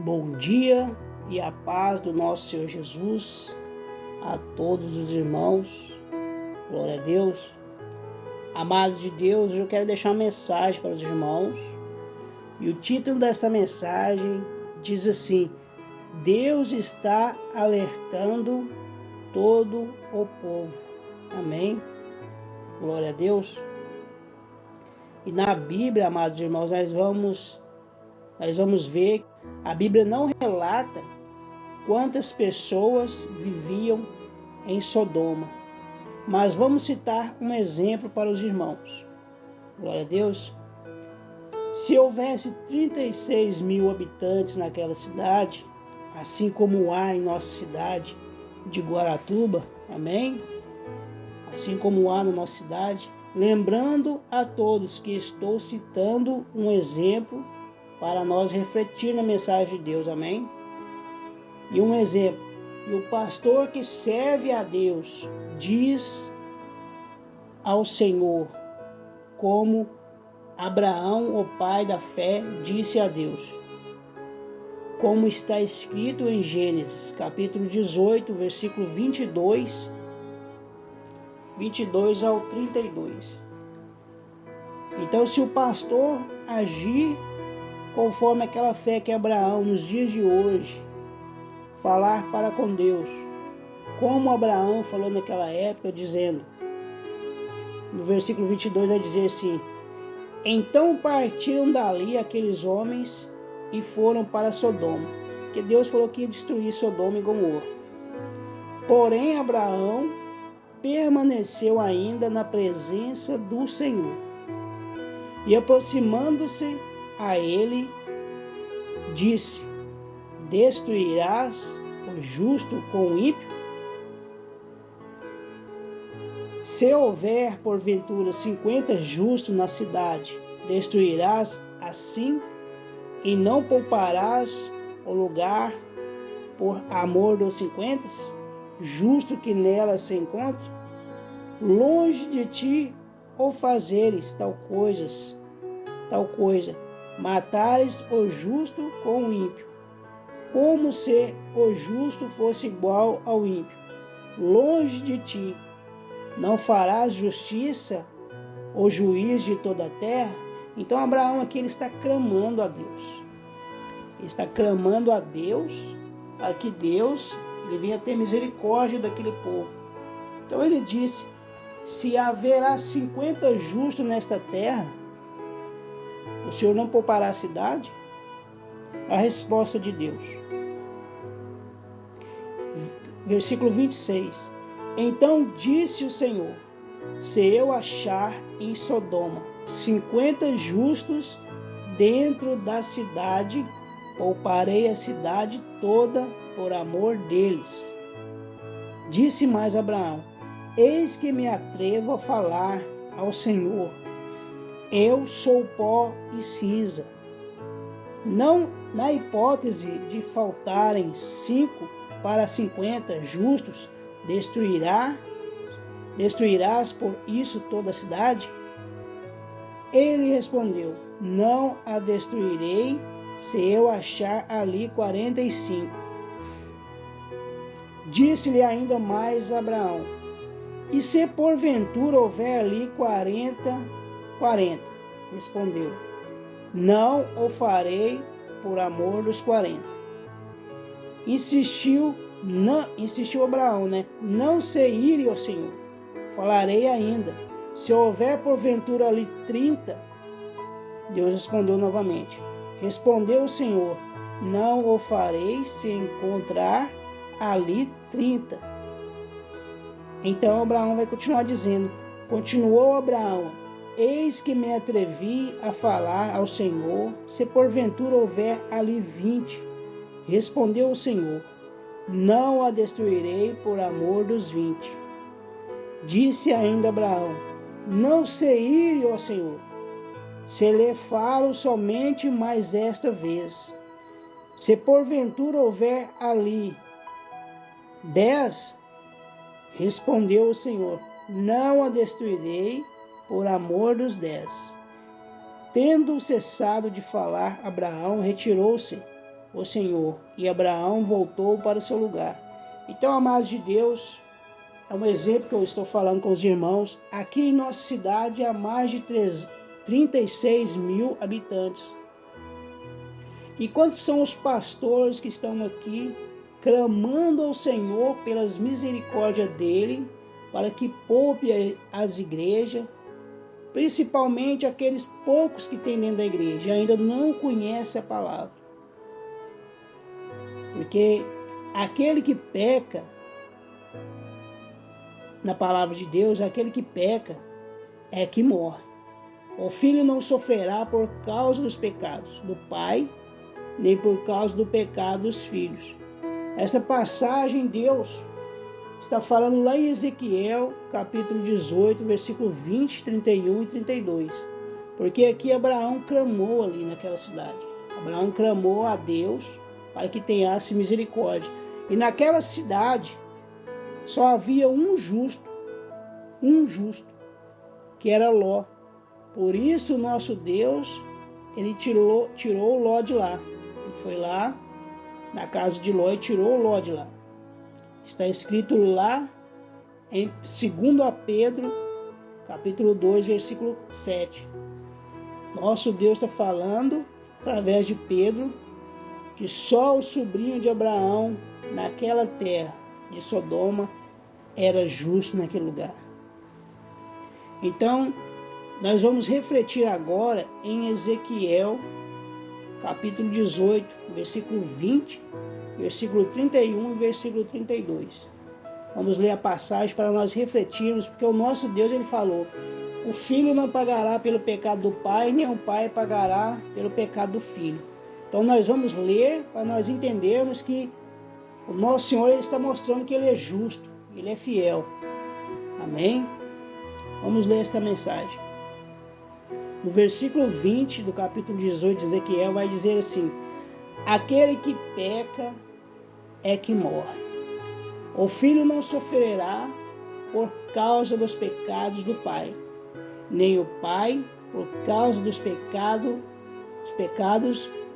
Bom dia e a paz do nosso Senhor Jesus a todos os irmãos. Glória a Deus. Amados de Deus, eu quero deixar uma mensagem para os irmãos. E o título desta mensagem diz assim: Deus está alertando todo o povo. Amém? Glória a Deus. E na Bíblia, amados irmãos, nós vamos ver, a Bíblia não relata quantas pessoas viviam em Sodoma, mas vamos citar um exemplo para os irmãos. Glória a Deus. Se houvesse 36 mil habitantes naquela cidade, assim como há em nossa cidade de Guaratuba, amém? Assim como há na nossa cidade, lembrando a todos que estou citando um exemplo para nós refletir na mensagem de Deus, amém? E um exemplo: e o pastor que serve a Deus diz ao Senhor, como Abraão, o pai da fé, disse a Deus, como está escrito em Gênesis, capítulo 18, versículo 22 ao 32. Então, se o pastor agir conforme aquela fé que Abraão, nos dias de hoje, falar para com Deus, como Abraão falou naquela época, dizendo, no versículo 22 vai dizer assim: então partiram dali aqueles homens e foram para Sodoma, porque Deus falou que ia destruir Sodoma e Gomorra. Porém Abraão permaneceu ainda na presença do Senhor, e aproximando-se a ele, disse: destruirás o justo com o ímpio? Se houver porventura 50 justos na cidade, destruirás assim, e não pouparás o lugar por amor dos 50 justo que nela se encontra? Longe de ti ou fazeres tal coisa, matares o justo com o ímpio, como se o justo fosse igual ao ímpio. Longe de ti, não farás justiça o juiz de toda a terra? Então Abraão aqui ele está clamando a Deus. Ele está clamando a Deus para que Deus ele venha ter misericórdia daquele povo. Então ele disse: se haverá 50 justos nesta terra, o Senhor não poupará a cidade? A resposta de Deus. Versículo 26. Então disse o Senhor: se eu achar em Sodoma 50 justos dentro da cidade, pouparei a cidade toda por amor deles. Disse mais Abraão: eis que me atrevo a falar ao Senhor, eu sou pó e cinza. Não na hipótese de faltarem 5 para 50 justos, destruirás por isso toda a cidade? Ele respondeu: não a destruirei, se eu achar ali 45. Disse-lhe ainda mais Abraão: e se porventura houver ali 40? Respondeu: não o farei por amor dos 40. Insistiu Abraão, não se ire, ó Senhor, falarei ainda, se houver porventura ali 30. Deus respondeu novamente. Respondeu o Senhor: não o farei se encontrar ali 30. Então Abraão vai continuar dizendo: continuou Abraão: eis que me atrevi a falar ao Senhor, se porventura houver ali 20. Respondeu o Senhor: não a destruirei por amor dos 20. Disse ainda Abraão: não se ire, ó Senhor, se lhe falo somente mais esta vez. Se porventura houver ali 10, respondeu o Senhor: não a destruirei por amor dos 10. Tendo cessado de falar, Abraão retirou-se o Senhor, e Abraão voltou para o seu lugar. Então, amados de Deus, é um exemplo que eu estou falando com os irmãos. Aqui em nossa cidade há mais de 36 mil habitantes. E quantos são os pastores que estão aqui clamando ao Senhor pelas misericórdias dele, para que poupe as igrejas, principalmente aqueles poucos que tem dentro da igreja e ainda não conhecem a palavra. Porque aquele que peca na palavra de Deus, aquele que peca é que morre. O filho não sofrerá por causa dos pecados do pai, nem por causa do pecado dos filhos. Esta passagem Deus está falando lá em Ezequiel, capítulo 18, versículo 20, 31 e 32. Porque aqui Abraão clamou ali naquela cidade. Abraão clamou a Deus para que tenhasse misericórdia. E naquela cidade só havia um justo, que era Ló. Por isso o nosso Deus, ele tirou Ló de lá. Ele foi lá na casa de Ló e tirou Ló de lá. Está escrito lá em 2 Pedro, capítulo 2, versículo 7. Nosso Deus está falando, através de Pedro, que só o sobrinho de Abraão, naquela terra de Sodoma, era justo naquele lugar. Então, nós vamos refletir agora em Ezequiel, capítulo 18, versículo 20, versículo 31 e versículo 32. Vamos ler a passagem para nós refletirmos, porque o nosso Deus, ele falou: o filho não pagará pelo pecado do pai, nem o pai pagará pelo pecado do filho. Então nós vamos ler para nós entendermos que o nosso Senhor, ele está mostrando que ele é justo, ele é fiel. Amém? Vamos ler esta mensagem. No versículo 20 do capítulo 18 de Ezequiel vai dizer assim: aquele que peca é que morre. O filho não sofrerá por causa dos pecados do pai, nem o pai por causa dos pecados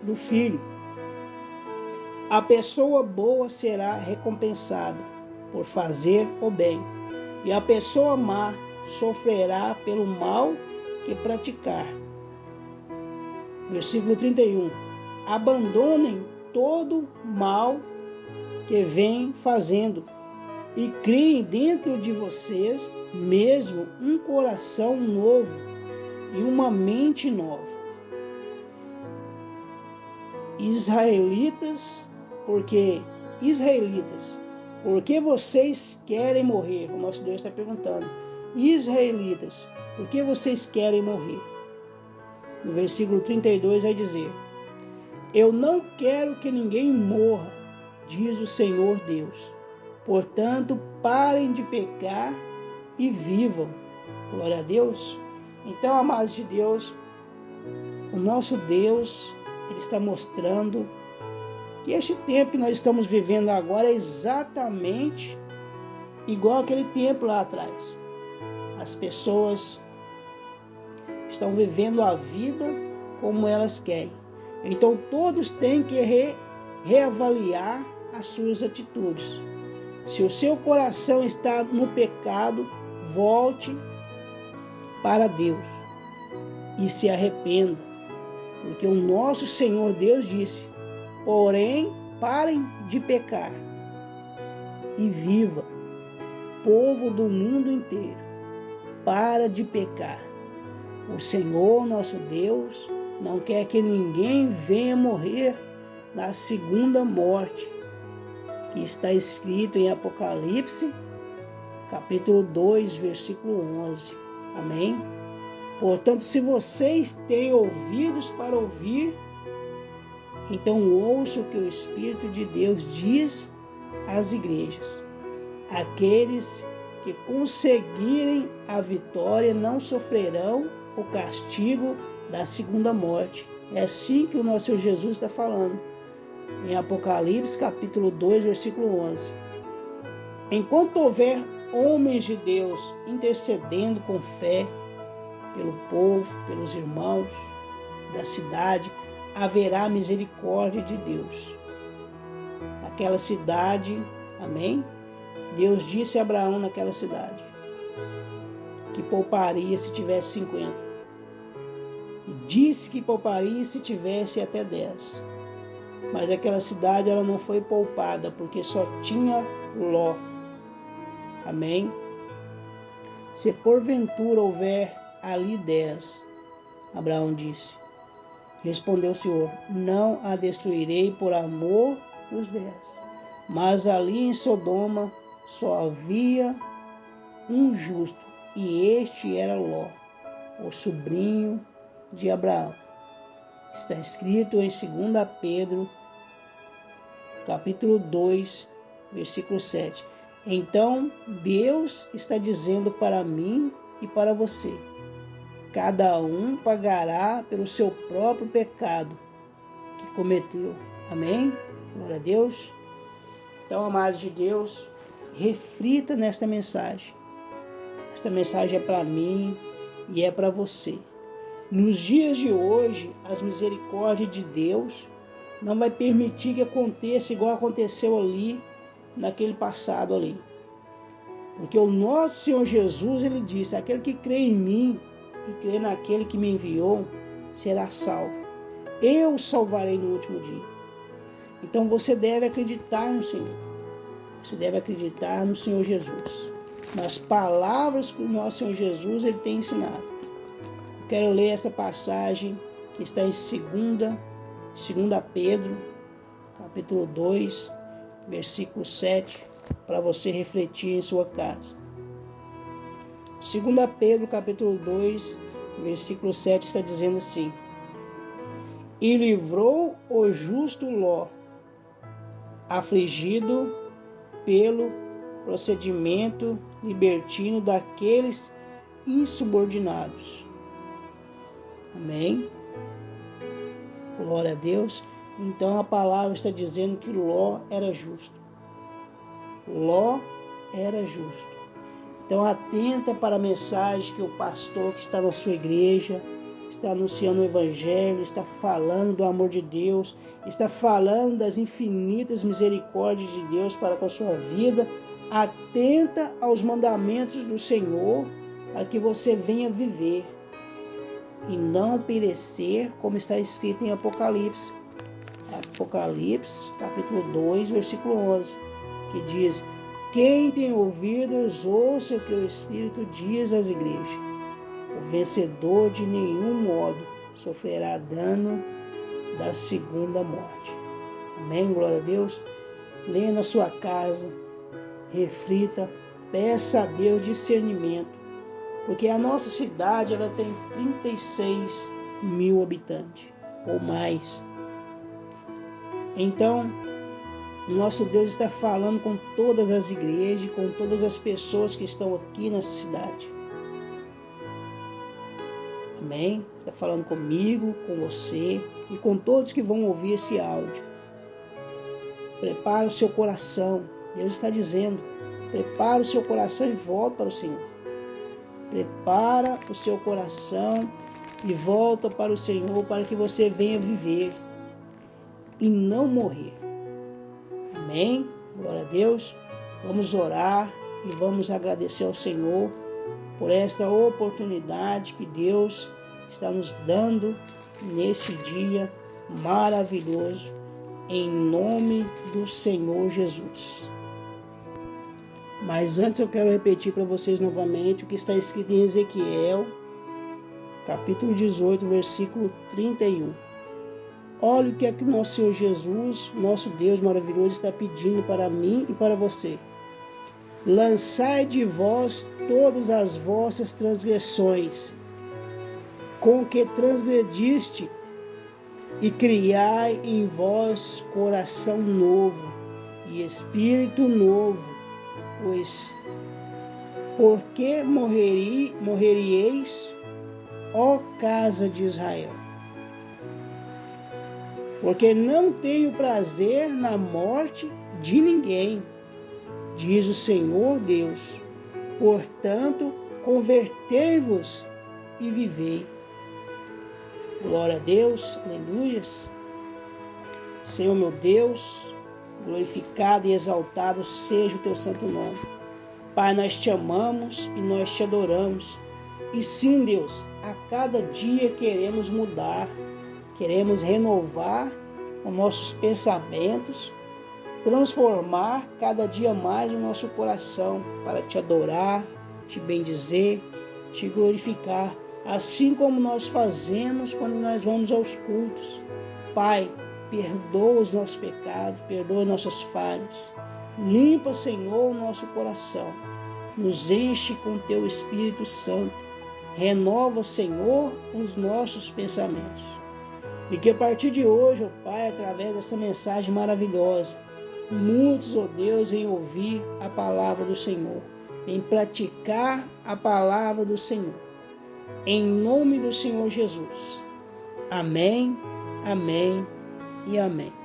do filho. A pessoa boa será recompensada por fazer o bem, e a pessoa má sofrerá pelo mal que praticar. Versículo 31. Abandonem todo mal que vem fazendo e criem dentro de vocês mesmo um coração novo e uma mente nova. Israelitas, porque vocês querem morrer? O nosso Deus está perguntando. Israelitas, por que vocês querem morrer? No versículo 32 vai dizer: eu não quero que ninguém morra, diz o Senhor Deus. Portanto, parem de pecar e vivam. Glória a Deus. Então, amados de Deus, o nosso Deus, ele está mostrando que este tempo que nós estamos vivendo agora é exatamente igual aquele tempo lá atrás. As pessoas estão vivendo a vida como elas querem. Então todos têm que reavaliar as suas atitudes. Se o seu coração está no pecado, volte para Deus e se arrependa. Porque o nosso Senhor Deus disse: porém, parem de pecar e viva, povo do mundo inteiro. Para de pecar. O Senhor, nosso Deus, não quer que ninguém venha morrer na segunda morte, que está escrito em Apocalipse, capítulo 2, versículo 11. Amém? Portanto, se vocês têm ouvidos para ouvir, então ouça o que o Espírito de Deus diz às igrejas. Aqueles que conseguirem a vitória não sofrerão o castigo da segunda morte. É assim que o nosso Senhor Jesus está falando em Apocalipse capítulo 2, versículo 11. Enquanto houver homens de Deus intercedendo com fé pelo povo, pelos irmãos da cidade, haverá misericórdia de Deus. Aquela cidade, amém? Deus disse a Abraão naquela cidade que pouparia se tivesse 50. E disse que pouparia se tivesse até 10. Mas aquela cidade ela não foi poupada porque só tinha Ló. Amém? Se porventura houver ali 10, Abraão disse. Respondeu o Senhor: não a destruirei por amor dos 10. Mas ali em Sodoma só havia um justo, e este era Ló, o sobrinho de Abraão. Está escrito em 2 Pedro, capítulo 2, versículo 7. Então, Deus está dizendo para mim e para você: cada um pagará pelo seu próprio pecado que cometeu. Amém? Glória a Deus. Então, amados de Deus, reflita nesta mensagem. Esta mensagem é para mim e é para você. Nos dias de hoje, as misericórdias de Deus não vai permitir que aconteça igual aconteceu ali, naquele passado ali. Porque o nosso Senhor Jesus, ele disse: aquele que crê em mim e crê naquele que me enviou, será salvo. Eu o salvarei no último dia. Então você deve acreditar no Senhor. Você deve acreditar no Senhor Jesus, nas palavras que o nosso Senhor Jesus ele tem ensinado. Eu quero ler esta passagem que está em 2 Pedro, capítulo 2, versículo 7, para você refletir em sua casa. 2 Pedro, capítulo 2, versículo 7 está dizendo assim: e livrou o justo Ló, afligido pelo procedimento libertino daqueles insubordinados. Amém? Glória a Deus. Então a palavra está dizendo que Ló era justo. Ló era justo. Então atenta para a mensagem que o pastor que está na sua igreja está anunciando o evangelho, está falando do amor de Deus, está falando das infinitas misericórdias de Deus para com a sua vida. Atenta aos mandamentos do Senhor para que você venha viver e não perecer, como está escrito em Apocalipse. Apocalipse, capítulo 2, versículo 11, que diz: quem tem ouvidos, ouça o que o Espírito diz às igrejas. O vencedor de nenhum modo sofrerá dano da segunda morte. Amém? Glória a Deus. Leia na sua casa, reflita, peça a Deus discernimento, porque a nossa cidade ela tem 36 mil habitantes ou mais. Então, o nosso Deus está falando com todas as igrejas, com todas as pessoas que estão aqui nessa cidade. Amém? Está falando comigo, com você e com todos que vão ouvir esse áudio. Prepara o seu coração. Deus está dizendo: prepara o seu coração e volta para o Senhor. Prepara o seu coração e volta para o Senhor para que você venha viver e não morrer. Amém? Glória a Deus. Vamos orar e vamos agradecer ao Senhor por esta oportunidade que Deus está nos dando neste dia maravilhoso, em nome do Senhor Jesus. Mas antes eu quero repetir para vocês novamente o que está escrito em Ezequiel, capítulo 18, versículo 31. Olha o que é que o nosso Senhor Jesus, nosso Deus maravilhoso, está pedindo para mim e para você. Lançai de vós todas as vossas transgressões, com que transgrediste, e criai em vós coração novo e espírito novo, pois porque morreríeis, ó casa de Israel? Porque não tenho prazer na morte de ninguém, diz o Senhor Deus. Portanto, convertei-vos e vivei. Glória a Deus, aleluias. Senhor meu Deus, glorificado e exaltado seja o teu santo nome. Pai, nós te amamos e nós te adoramos. E sim, Deus, a cada dia queremos mudar, queremos renovar os nossos pensamentos, transformar cada dia mais o nosso coração para te adorar, te bendizer, te glorificar, assim como nós fazemos quando nós vamos aos cultos. Pai, perdoa os nossos pecados, perdoa nossas falhas. Limpa, Senhor, o nosso coração. Nos enche com teu Espírito Santo. Renova, Senhor, os nossos pensamentos. E que a partir de hoje, ó Pai, através dessa mensagem maravilhosa, muitos, ó Deus, venham ouvir a palavra do Senhor, em praticar a palavra do Senhor. Em nome do Senhor Jesus. Amém, amém e amém.